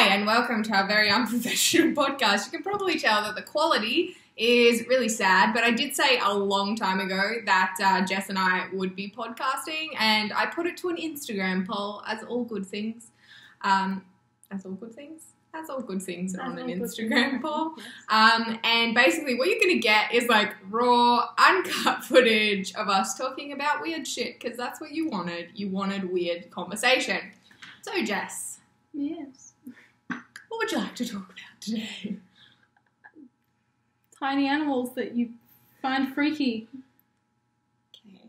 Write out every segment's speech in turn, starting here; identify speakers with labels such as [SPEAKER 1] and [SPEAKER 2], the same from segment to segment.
[SPEAKER 1] Hi, and welcome to our very unprofessional podcast. You can probably tell that the quality is really sad, but I did say a long time ago that Jess and I would be podcasting, and I put it to an Instagram poll, as all good things. As all good things are on an Instagram poll. Yes. And basically what you're going to get is like raw, uncut footage of us talking about weird shit, because that's what you wanted. You wanted weird conversation. So, Jess.
[SPEAKER 2] Yes.
[SPEAKER 1] What would you like to talk about today?
[SPEAKER 2] Tiny animals that you find freaky.
[SPEAKER 1] Okay.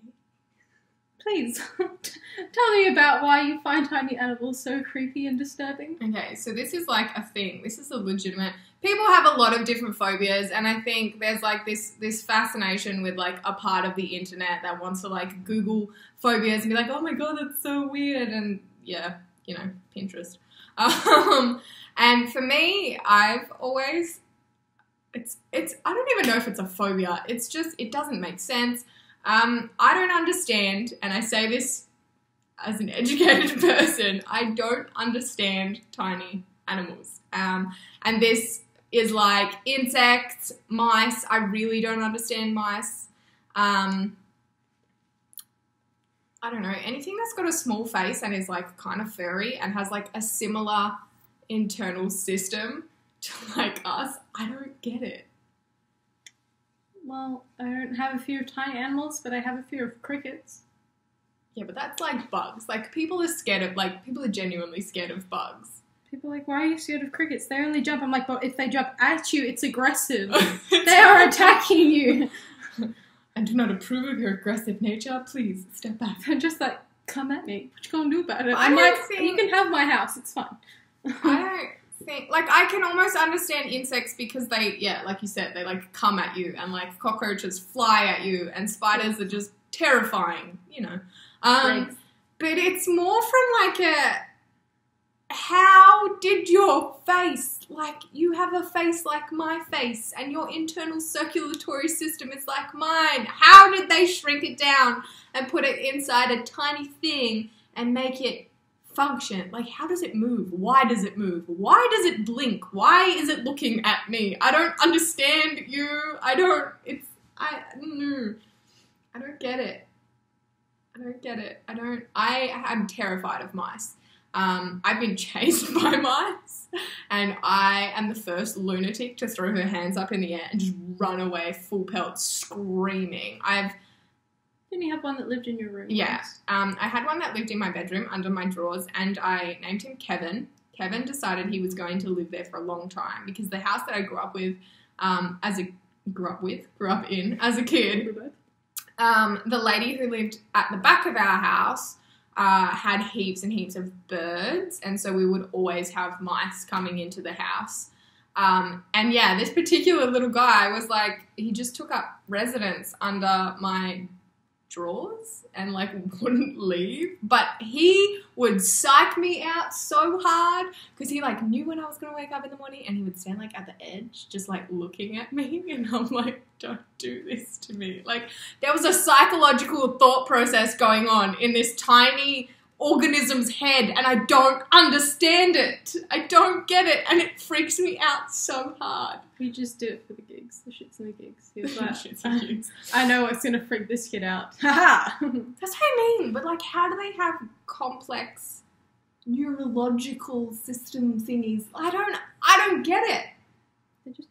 [SPEAKER 2] Please, tell me about why you find tiny animals so creepy and disturbing.
[SPEAKER 1] Okay, so this is like a thing. This is a legitimate... People have a lot of different phobias, and I think there's like this fascination with like a part of the internet that wants to like Google phobias and be like, oh my god, that's so weird, and yeah, you know, Pinterest. And for me, I've always... It's I don't even know if it's a phobia. It's just, it doesn't make sense. I don't understand, and I say this as an educated person, I don't understand tiny animals. And this is like insects, mice. I really don't understand mice. I don't know, anything that's got a small face and is like kind of furry and has like a similar internal system to like us, I don't get it.
[SPEAKER 2] Well, I don't have a fear of tiny animals, but I have a fear of crickets.
[SPEAKER 1] Yeah, but that's like bugs. Like people are genuinely scared of bugs.
[SPEAKER 2] People are like, why are you scared of crickets? They only jump. I'm like, but if they jump at you, it's aggressive. They are attacking you.
[SPEAKER 1] I do not approve of your aggressive nature. Please step back.
[SPEAKER 2] They're just like, come at me. What you gonna do about it? I'm like, you can have my house. It's fine.
[SPEAKER 1] I don't think, like, I can almost understand insects because they, yeah, like you said, they like come at you, and like cockroaches fly at you, and spiders are just terrifying, you know. But it's more from like how did your face, like you have a face like my face and your internal circulatory system is like mine. How did they shrink it down and put it inside a tiny thing and make it function? Like, how does it move? Why does it move? Why does it blink? Why is it looking at me? I don't understand you. I don't get it. I am terrified of mice. I've been chased by mice, and I am the first lunatic to throw her hands up in the air and just run away full pelt screaming.
[SPEAKER 2] Didn't you have one that lived in your room?
[SPEAKER 1] Yeah. I had one that lived in my bedroom under my drawers, and I named him Kevin. Kevin decided he was going to live there for a long time because the house that I grew up in as a kid, the lady who lived at the back of our house had heaps and heaps of birds, and so we would always have mice coming into the house. And yeah, this particular little guy was like, he just took up residence under my drawers and like wouldn't leave, but he would psych me out so hard because he like knew when I was gonna wake up in the morning, and he would stand like at the edge just like looking at me, and I'm like, don't do this to me. Like, there was a psychological thought process going on in this tiny organism's head, and I don't understand it. I don't get it, and it freaks me out so hard.
[SPEAKER 2] We just do it for the gigs, the shits and the gigs. He was like, I know what's gonna freak this kid out. Haha.
[SPEAKER 1] That's what I mean. But like, how do they have complex neurological system thingies? I don't get it.
[SPEAKER 2] They just...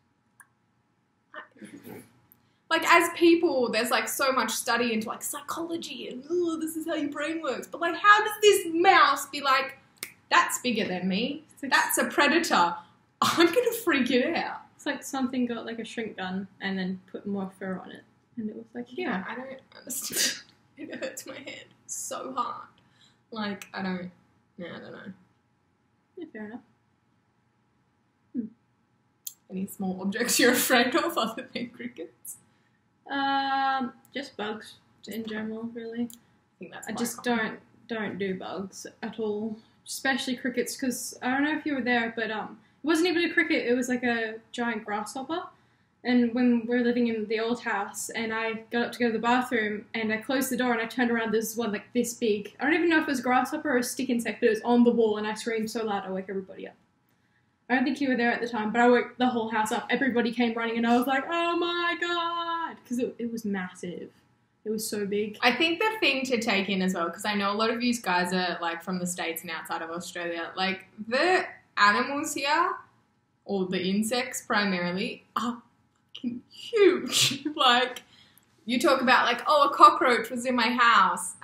[SPEAKER 1] Like, as people, there's like so much study into like psychology and this is how your brain works. But like, how does this mouse be like, that's bigger than me, that's a predator, I'm gonna freak it out?
[SPEAKER 2] It's like something got like a shrink gun and then put more fur on it, and it was like,
[SPEAKER 1] yeah, I don't understand. It hurts my head so hard. Like, I don't know.
[SPEAKER 2] Yeah, fair enough.
[SPEAKER 1] Any small objects you're afraid of other than crickets?
[SPEAKER 2] Just bugs in general, really.
[SPEAKER 1] I think that's
[SPEAKER 2] I just don't do bugs at all, especially crickets, because I don't know if you were there, but it wasn't even a cricket, it was like a giant grasshopper. And when we were living in the old house, and I got up to go to the bathroom, and I closed the door, and I turned around, there's one like this big. I don't even know if it was a grasshopper or a stick insect, but it was on the wall, and I screamed so loud I woke everybody up. I don't think you were there at the time, but I woke the whole house up. Everybody came running, and I was like, oh my god, because it was massive. It was so big.
[SPEAKER 1] I think the thing to take in as well, because I know a lot of you guys are like from the States and outside of Australia, like the animals here, or the insects primarily, are fucking huge. Like, you talk about like, oh, a cockroach was in my house,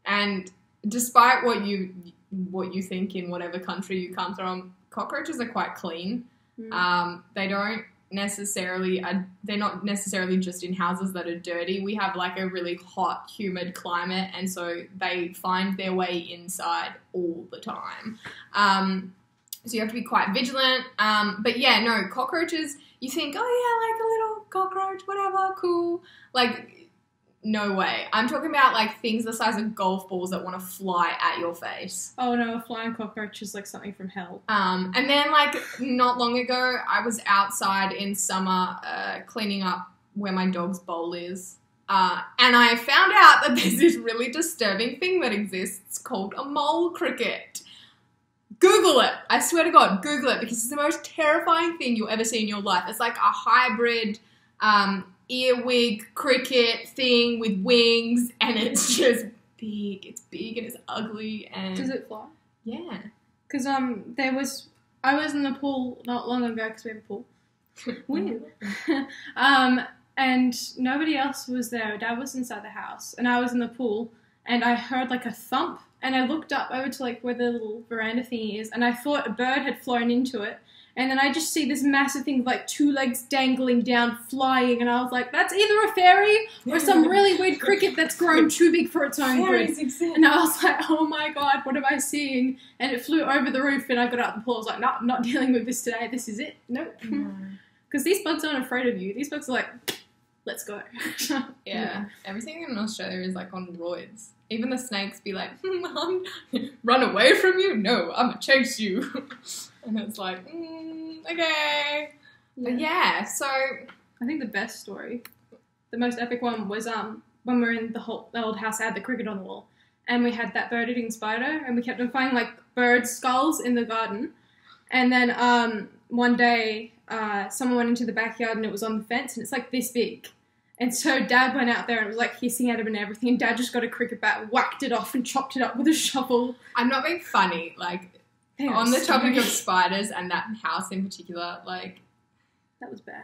[SPEAKER 1] and despite what you think in whatever country you come from, cockroaches are quite clean. They don't necessarily, they're not necessarily just in houses that are dirty. We have like a really hot, humid climate, and so they find their way inside all the time. So you have to be quite vigilant. But yeah, no, cockroaches, you think, oh yeah, like a little cockroach, whatever, cool. Like, no way. I'm talking about like things the size of golf balls that want to fly at your face.
[SPEAKER 2] Oh no, a flying cockroach is like something from hell.
[SPEAKER 1] And then like not long ago, I was outside in summer cleaning up where my dog's bowl is. And I found out that there's this really disturbing thing that exists called a mole cricket. Google it. I swear to God, Google it, because it's the most terrifying thing you'll ever see in your life. It's like a hybrid earwig cricket thing with wings, and it's just big. It's big and it's ugly. And
[SPEAKER 2] does it fly?
[SPEAKER 1] Yeah.
[SPEAKER 2] Because I was in the pool not long ago, because we have a pool. Woo. And nobody else was there. Dad was inside the house, and I was in the pool, and I heard like a thump, and I looked up over to like where the little veranda thingy is, and I thought a bird had flown into it. And then I just see this massive thing with like 2 legs dangling down, flying, and I was like, that's either a fairy or some really weird cricket that's grown too big for its own good. And I was like, oh my god, what am I seeing? And it flew over the roof, and I got out the pool. I was like, no, I'm not dealing with this today. This is it. Nope. Because these bugs aren't afraid of you. These bugs are like, let's go.
[SPEAKER 1] Yeah. Everything in Australia is like on roids. Even the snakes be like, run away from you? No, I'm going to chase you. And it's like, okay. But yeah, so
[SPEAKER 2] I think the best story, the most epic one, was when we were in the old house. I had the cricket on the wall, and we had that bird-eating spider, and we kept on finding like bird skulls in the garden. And then one day, someone went into the backyard, and it was on the fence, and it's like this big. And so Dad went out there and it was like hissing at him and everything, and Dad just got a cricket bat, whacked it off, and chopped it up with a shovel.
[SPEAKER 1] I'm not being funny, like, on the topic of spiders and that house in particular, like,
[SPEAKER 2] that was bad.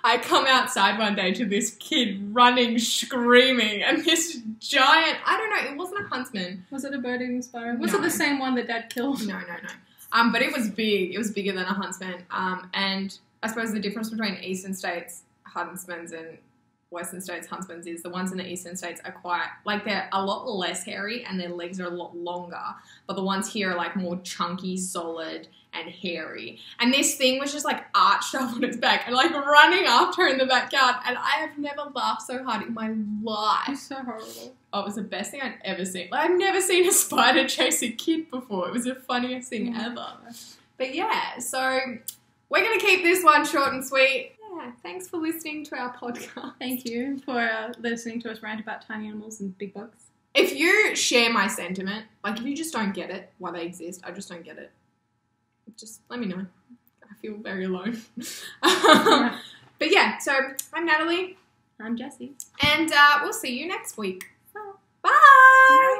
[SPEAKER 1] I come outside one day to this kid running, screaming, and this giant, I don't know, it wasn't a huntsman.
[SPEAKER 2] Was it a bird-eating spider? Was it the same one that Dad killed?
[SPEAKER 1] No. But it was big. It was bigger than a huntsman. And I suppose the difference between Eastern States huntsmans and Western States huntsmans is the ones in the Eastern States are quite, like, they're a lot less hairy and their legs are a lot longer, but the ones here are like more chunky, solid, and hairy. And this thing was just like arched up on its back and like running after her in the backyard, and I have never laughed so hard in my life.
[SPEAKER 2] It's so horrible.
[SPEAKER 1] Oh, it was the best thing I'd ever seen. Like, I've never seen a spider chase a kid before. It was the funniest thing ever. But yeah, so we're going to keep this one short and sweet. Yeah, thanks for listening to our podcast.
[SPEAKER 2] Thank you for listening to us rant about tiny animals and big bugs.
[SPEAKER 1] If you share my sentiment, like if you just don't get it, why they exist, I just don't get it, just let me know. I feel very alone. But yeah, so I'm Natalie.
[SPEAKER 2] I'm Jessie.
[SPEAKER 1] And we'll see you next week. Bye.